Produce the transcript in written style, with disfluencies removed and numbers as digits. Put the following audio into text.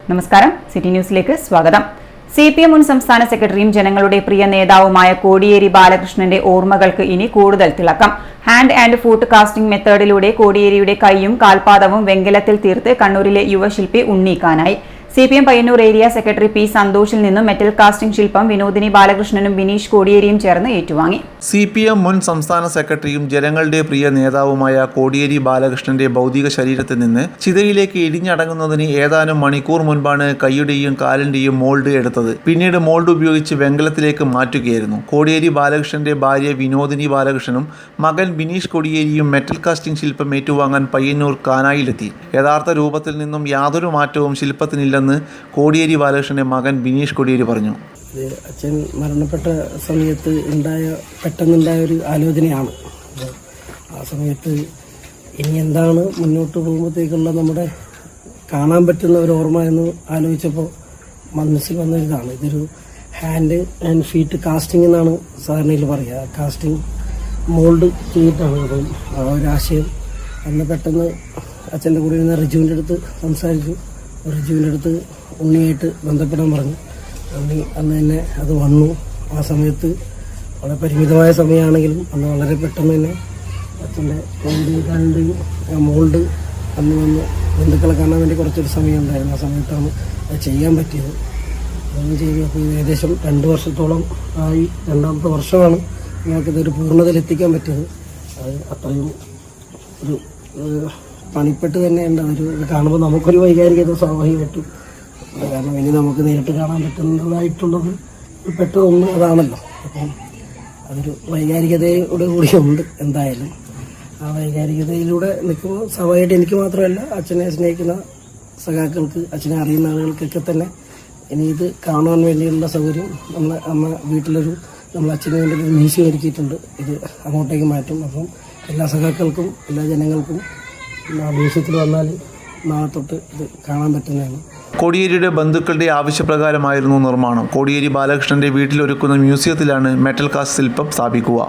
നമസ്കാരം, സിറ്റി ന്യൂസിലേക്ക് സ്വാഗതം. CPM മുൻ സംസ്ഥാന സെക്രട്ടറിയും ജനങ്ങളുടെ പ്രിയ നേതാവുമായ കോടിയേരി ബാലകൃഷ്ണന്റെ ഓർമ്മകൾക്ക് ഇനി കൂടുതൽ തിളക്കം. ഹാൻഡ് ആൻഡ് ഫൂട്ട് കാസ്റ്റിംഗ് മെത്തേഡിലൂടെ കോടിയേരിയുടെ കൈയും കാൽപാദവും വെങ്കലത്തിൽ തീർത്ത് കണ്ണൂരിലെ യുവശില്പി Unnikanayi. CPM Payyanur area secretary P. സന്തോഷിൽ നിന്നും മെറ്റൽ കാസ്റ്റിംഗ് ശില്പം വിനോദിനി ബാലകൃഷ്ണനും ബിനീഷ് കോടിയേരിയും ചേർന്ന് ഏറ്റുവാങ്ങി. CPM മുൻ സംസ്ഥാന സെക്രട്ടറിയും ജനങ്ങളുടെ പ്രിയ നേതാവുമായ കോടിയേരി ബാലകൃഷ്ണന്റെ ഭൗതിക ശരീരത്തിൽ നിന്ന് ചിതയിലേക്ക് ഇടിഞ്ഞടങ്ങുന്നതിന് ഏതാനും മണിക്കൂർ മുൻപാണ് കൈയുടെയും കാലിന്റെയും മോൾഡ് എടുത്തത്. പിന്നീട് മോൾഡ് ഉപയോഗിച്ച് വെങ്കലത്തിലേക്ക് മാറ്റുകയായിരുന്നു. കോടിയേരി ബാലകൃഷ്ണന്റെ ഭാര്യ വിനോദിനി ബാലകൃഷ്ണനും മകൻ ബിനീഷ് കോടിയേരിയും മെറ്റൽ കാസ്റ്റിംഗ് ശില്പം ഏറ്റുവാങ്ങാൻ പയ്യന്നൂർ കാനായിലെത്തി. യഥാർത്ഥ രൂപത്തിൽ നിന്നും യാതൊരു മാറ്റവും ശില്പത്തിനില്ലെന്ന് കോടിയേരി ബാലകൃഷ്ണന്റെ മകൻ ബിനീഷ് കോടിയേരി പറഞ്ഞു. അച്ഛൻ മരണപ്പെട്ട സമയത്ത് പെട്ടെന്നുണ്ടായ ഒരു ആലോചനയാണ്. ആ സമയത്ത് ഇനി എന്താണ് മുന്നോട്ട് പോകുമ്പോഴത്തേക്കുള്ള നമ്മുടെ കാണാൻ പറ്റുന്ന ഒരു ഓർമ്മ എന്ന് ആലോചിച്ചപ്പോൾ മനസ്സിൽ വന്നൊരിതാണ്. ഇതൊരു ഹാൻഡ് ആൻഡ് ഫീറ്റ് കാസ്റ്റിംഗ് എന്നാണ് സാധാരണയിൽ പറയുക. കാസ്റ്റിംഗ് മോൾഡ് ചെയ്തിട്ടാണ്. അപ്പം ആ ഒരു ആശയം അന്ന് പെട്ടെന്ന് അച്ഛൻ്റെ കൂടെ ഇരുന്ന റിജുവിൻ്റെ അടുത്ത് സംസാരിച്ചു. റിജുവിൻ്റെ അടുത്ത് ഉണ്ണിയായിട്ട് ബന്ധപ്പെടാൻ പറഞ്ഞു. ഉണ്ണി അന്ന് തന്നെ അത് വന്നു. ആ സമയത്ത് വളരെ പരിമിതമായ സമയമാണെങ്കിലും അന്ന് വളരെ പെട്ടെന്ന് തന്നെ അച്ഛൻ്റെ കൈയുടെയും മോൾഡ് അന്ന് വന്ന് ബന്ധുക്കളെ കാണാൻ വേണ്ടി കുറച്ചൊരു സമയം ഉണ്ടായിരുന്നു. ആ സമയത്താണ് അത് ചെയ്യാൻ പറ്റിയത്. അതൊന്നും ചെയ്തു. അപ്പോൾ ഏകദേശം 2 വർഷത്തോളം ആയി. 2ാമത്തെ വർഷമാണ് ഞങ്ങൾക്കിതൊരു പൂർണ്ണതയിലെത്തിക്കാൻ പറ്റിയത്. അത് അത്രയും ഒരു പണിപ്പെട്ട് തന്നെയുണ്ട്. അതൊരു കാണുമ്പോൾ നമുക്കൊരു വൈകാരികത സ്വാഭാവികമായിട്ടും. കാരണം ഇനി നമുക്ക് നേരിട്ട് കാണാൻ പറ്റുന്നതായിട്ടുള്ളത് പെട്ടതൊന്നും അതാണല്ലോ. അപ്പം അതൊരു വൈകാരികതയോട് കൂടിയുണ്ട്. എന്തായാലും ആ വൈകാരികതയിലൂടെ നിൽക്കുമ്പോൾ സ്വാഭാവികമായിട്ട് എനിക്ക് മാത്രമല്ല, അച്ഛനെ സ്നേഹിക്കുന്ന സഖാക്കൾക്ക്, അച്ഛനെ അറിയുന്ന ആളുകൾക്കൊക്കെ തന്നെ ഇനി ഇത് കാണുവാൻ വേണ്ടിയുള്ള സൗകര്യം നമ്മൾ അച്ഛന് വേണ്ടി ഒരു മ്യൂസിയം ഒരുക്കിയിട്ടുണ്ട്. ഇത് അങ്ങോട്ടേക്ക് മാറ്റും. അപ്പം എല്ലാ സഖാക്കൾക്കും എല്ലാ ജനങ്ങൾക്കും മ്യൂസിയത്തിൽ വന്നാൽ നാളെ തൊട്ട് ഇത് കാണാൻ പറ്റുന്നതാണ്. കോടിയേരിയുടെ ബന്ധുക്കളുടെ ആവശ്യപ്രകാരമായിരുന്നു നിർമ്മാണം. കോടിയേരി ബാലകൃഷ്ണന്റെ വീട്ടിലൊരുക്കുന്ന മ്യൂസിയത്തിലാണ് മെറ്റൽ കാസ്റ്റ് ശില്പം സ്ഥാപിക്കുക.